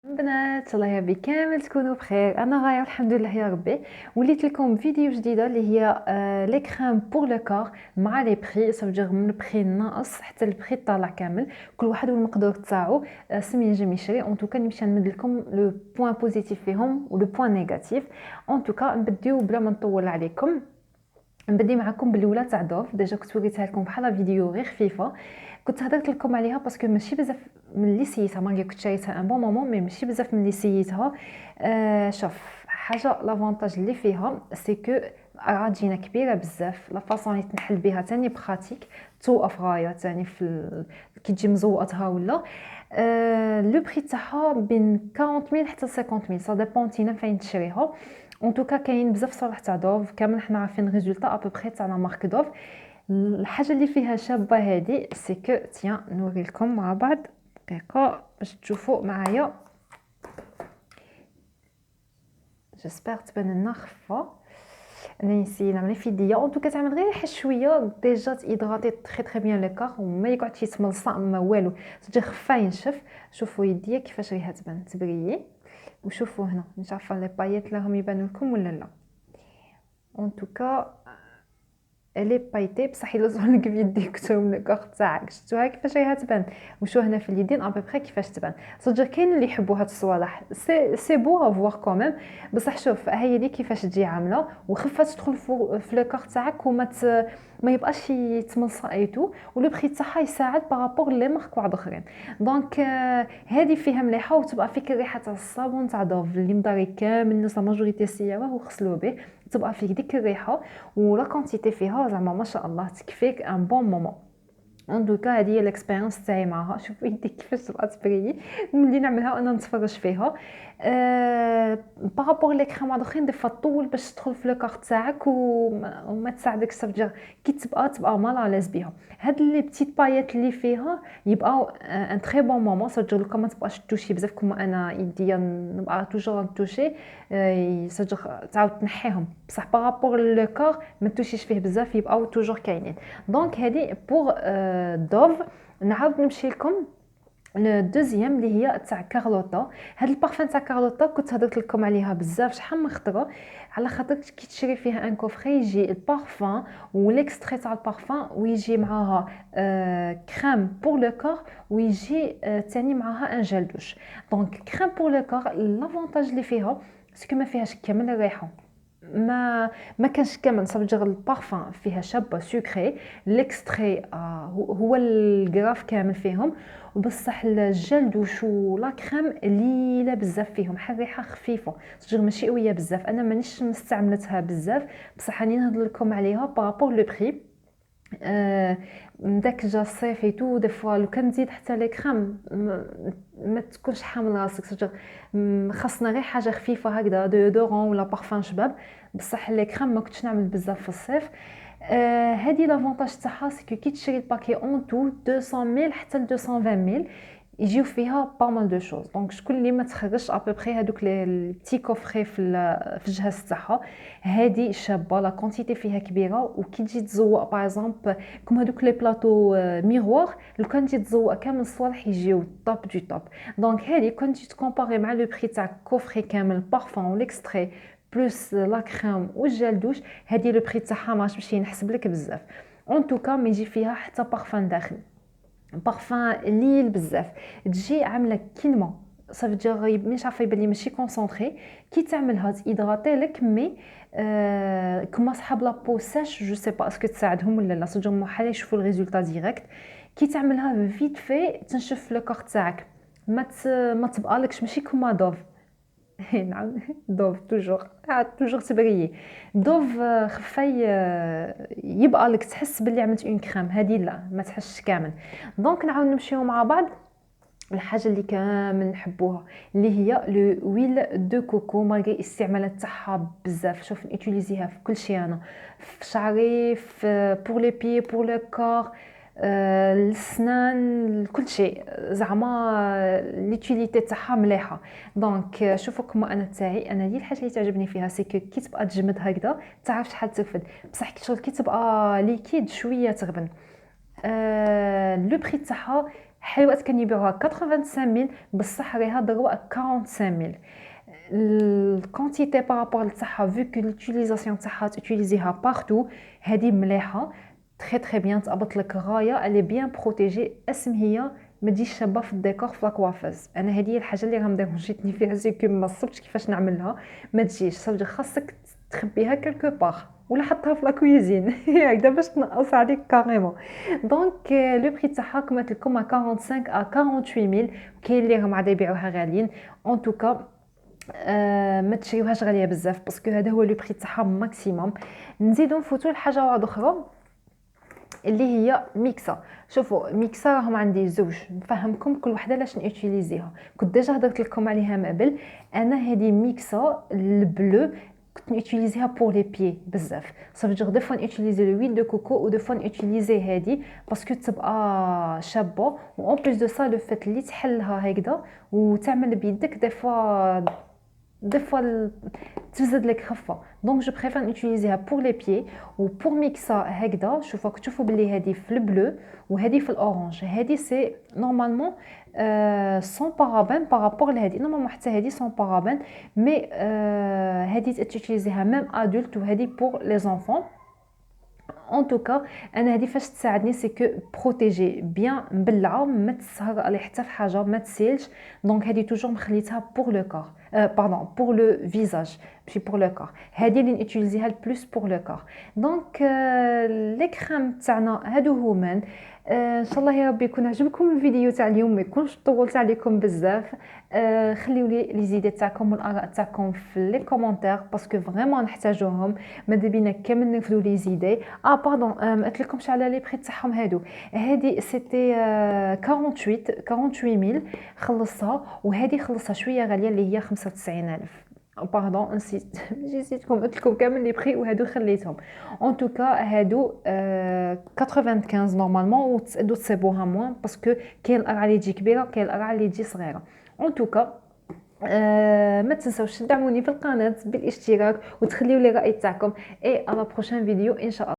بنات الله يربي كامل تكونوا بخير. انا غايه الحمد لله يا ربي. وليت لكم فيديو جديده اللي هي لي كريم بور لو كور مع لي بري صافي من البري ناقص حتى البري طالع كامل، كل واحد والمقدور تاعو. سمي نجم يشري اون توكا نمشي نمد لكم لو بوين بوزيتيف فيهم ولو بوين نيجاتيف. اون توكا نبديو بلا ما نطول عليكم. نبدي معكم بالاولى تاع دوف. ديجا كنت وريتها لكم بحال فيديو غير خفيفه، كنت هضرت لكم عليها باسكو ماشي بزاف من اللي سيتها، مالغي كنت شريتها ان بون مومون مي ماشي بزاف من اللي سيتها. شوف حاجه لافونتاج اللي فيها سي كو راه تجينا كبيره بزاف، لا فاصون اللي تنحل بها تاني بخاتيك توقف غايه تاني كي تجي مزوقتها ولا. لو بري تاعها بين 40000 حتى 50000 سا ديبون تينا فين تشريها. اون توكا كاين بزاف صوالح تاع دوف كامل حنا عارفين ريزولطا ابوبري تاع لا مارك دوف. الحاجه اللي فيها شابه هذه سي كو تيان نوري لكم مع بعض دقيقه باش تشوفوا معايا. جيسبر تبان لنا خفه. انا نسيت نعمل في يديا اون توكا تعمل غير ريحه شويه ديجا تيدغاطي تري تري بيان لو كار وما يقعدش يتملصق ما والو، تجي خفه ينشف. شوفوا يديا كيفاش ريها تبان تبريي. وشوفوا هنا مش عارفه لي بايات راهم يبانوا لكم ولا لا. اون توكا الي بايتي بصح الا زولك في يديك كتوم الكارت تاعك شفتوها كيفاش راهي تبان. وشو هنا في اليدين ابري كيفاش تبان. صدق كاين اللي يحبوا هاد الصوالح سي بو افوار كوميم. بصح شوف هي دي كيفاش تجي عامله وخفه تدخل في لو كارت تاعك ما يبقاش يتملصق ايتو، ولو بري تاعها يساعد بارابور لي مارك واحد اخرين. دونك هذه فيها مليحه وتبقى فيك الريحه تاع الصابون تاع دوف اللي مداري كامل الناس لا ماجوريتي سياره وغسلوا به، تبقى فيك ديك الريحه ولا كونتيتي فيها زعما ما شاء الله تكفيك ان بون مومون. ان دوكا هذه هي الاكسبيريونس تاعي معها. شوفوا يديك كيفاش تبقى تبريي ملي نعملها وانا نتفرج فيها. بارابور لي كريم اخرين دي فوا طول باش تدخل في لو كارت تاعك وما تساعدكش صافي كي تبقى مالاز بها. هاد لي بتيت بايات اللي فيها يبقاو ان تري بون مومون صافي لو ما تبقاش توشي بزاف كما انا يديا نبقى توجور نتوشي. صافي تعاود تنحيهم بصح بارابور لو كار ما توشيش فيه بزاف يبقاو توجور كاينين. دونك هذه بور دوف. نعاود نمشي لكم الدوزيام اللي هي تاع كارلوتا. هاد البارفان تاع كارلوتا كنت هضرت لكم عليها بزاف شحال من خطره، على خاطر كي تشري فيها ان كوفري يجي البارفان وليكستري تاع البارفان ويجي معاها كريم بور لو كور ويجي تاني معاها ان جيل دوش. دونك كريم بور لو كور لافونتاج اللي فيها سكو ما فيهاش كامل الريحه، ما كانش كامل صافي البارفان فيها شابه سكري. ليكستري هو الغراف كامل فيهم، وبصح الجل دوش ولا كريم ليله بزاف فيهم حال ريحه خفيفه صدق ماشي قويه بزاف. انا مانيش مستعملتها بزاف بصح راني نهضر لكم عليها بارابور لو بري. داك جا الصيف ايتو دي فوا لو كان نزيد حتى لي كريم ما تكونش حامل راسك صدق. خاصنا غير حاجه خفيفه هكذا دودورون ولا بارفان شباب. بصح لي كريم ما كنتش نعمل بزاف في الصيف. هذه لافونتاج تاعها سكو كي تشري الباكي اون تو 200000 حتى ل 220000 يجيو فيها با مال دو شوز. دونك شكون اللي ما تخرجش ابوبري هذوك لي بتي كوفري في الجهاز تاعها. هذه شابه لا كونتيتي فيها كبيره وكي تجي تزوق باغ اكزومبل كما هذوك لي بلاطو ميغوار لو كان تجي تزوق كامل الصوالح يجيو توب دو توب. دونك هذه كون تجي تكومباري مع لو بري تاع كوفري كامل بارفان وليكستري بلوس لا كريم والجل دوش، هذه لو بري تاعها ماش باش ينحسب لك بزاف. اون توكا ما يجي فيها حتى بارفان داخل، بارفان ليل بزاف تجي عامله كينما صافي تجي مش عارفه يبان لي ماشي كونسونطري. كي تعملها تيدغاطي لك مي كما صحاب لابو ساش جو سي با اسكو تساعدهم ولا لا صدق محال يشوفوا الريزولطا ديريكت. كي تعملها فيت في تنشف لو كارت تاعك ما تبقالكش ماشي كما دوف. نعم دوف توجور تبريي. دوف خفاي يبقى لك تحس باللي عملت اون كريم، هذه لا ما تحسش كامل. دونك نعاود نمشيو مع بعض الحاجه اللي كامل نحبوها اللي هي لو ويل دو كوكو. مالغي الاستعمالات تاعها بزاف شوف نيتيليزيها في كل شيء، انا في شعري في بور لي بي بور لو كور السنان كل شيء زعما ليتيليتي تاعها مليحه. دونك شوفوا كما انا تاعي انا دي الحاجه اللي تعجبني فيها سي كي تبقى تجمد هكذا تعرف شحال ترفد، بصح كي تبقى ليكيد شويه تغبن. لو بري تاعها حلوات كنبيعوها 85000 بصح راهي ضربه 45000. الكونتيتي بارابور لتاعها فيو كو لوتيليزاسيون تاعها تيليزيها بارتو، هذه مليحه تري تري بيان، تابط لك غايه، الي بيان بروتيجي. اسم هي ما تجيش شابه في الديكور في لاكوافاز. انا هذه هي الحاجه اللي مديرونجيتني فيها، سي كو ما صبتش كيفاش نعملها، ما تجيش صافي خاصك تخبيها كلكو باغ ولا حطها في لا كويزين هكذا باش تنقص عليك كاريمون. دونك لو بري تاعها كما قلت لكم 45 ا 48000. كاين اللي راهم عاد يبيعوها غاليين. ان توكا ما تشريوهاش غاليه بزاف باسكو هذا هو لو بري تاعها ماكسيموم. نزيدو نفوتو لحاجه واحده اخرى اللي هي ميكسا. شوفوا ميكسا راهم عندي زوج، نفهمكم كل وحده لاش نوتيليزيها. كنت ديجا هضرت لكم عليها من قبل. انا هذه ميكسا البلو كنت نوتيليزيها بور لي بيي بزاف. صافي دو فوا نوتيليزي لو ويل دو كوكو و دو فوا نوتيليزي هذه باسكو تبقى شابه. و اون بليس دو سا لو فات اللي تحلها هكذا وتعمل بيدك دي فوا تزيد لك خفه. دونك جو بريفير نوتيليزيها بور لي بيي و بور ميكسا هكذا. شوفوا تشوفوا بلي هذه في البلو وهذه في الاورانج. هذه سي نورمالمون سون بارابين بارابور لهذه، نورمالمون حتى هذه سون بارابين مي هذه توتيليزيها ميم ادولت وهذه بور لي زونفون. ان توكا انا هذه فاش تساعدني سي كو بروتيجي بيان مبلعه، ما تسهر على حتى في حاجه ما تسيلش. دونك هذه توجور مخليتها بور لو كور باردون بور لو فيزاج ماشي بور لو كور. هذه اللي نوتيليزيها البلوس بور لو كور. دونك لي كريم تاعنا هادو هما. ان شاء الله يا ربي يكون عجبكم الفيديو تاع اليوم، ما يكونش طولت عليكم بزاف. خليوا لي لي زيدات تاعكم والاراء تاعكم في لي كومونتير باسكو فريمون نحتاجوهم. ماذا بينا كامل نرفدوا لي زيدي. باردون ما قلت لكمش على لي بري تاعهم هادو. هذه سيتي 48000 خلصها، وهذه خلصها شويه غاليه اللي هي 95000. باردون نسيت نسيتكم قلت لكم كامل لي بري وهادو خليتهم. ان توكا هادو 95 نورمالمون وتسدوا تصيبوها موان باسكو كاين القرعه اللي تجي كبيره وكاين القرعه اللي تجي صغيره. ان توكا ما تنسوش تدعموني في القناه بالاشتراك وتخليوا لي الراي تاعكم. اي على بروشين فيديو ان شاء الله.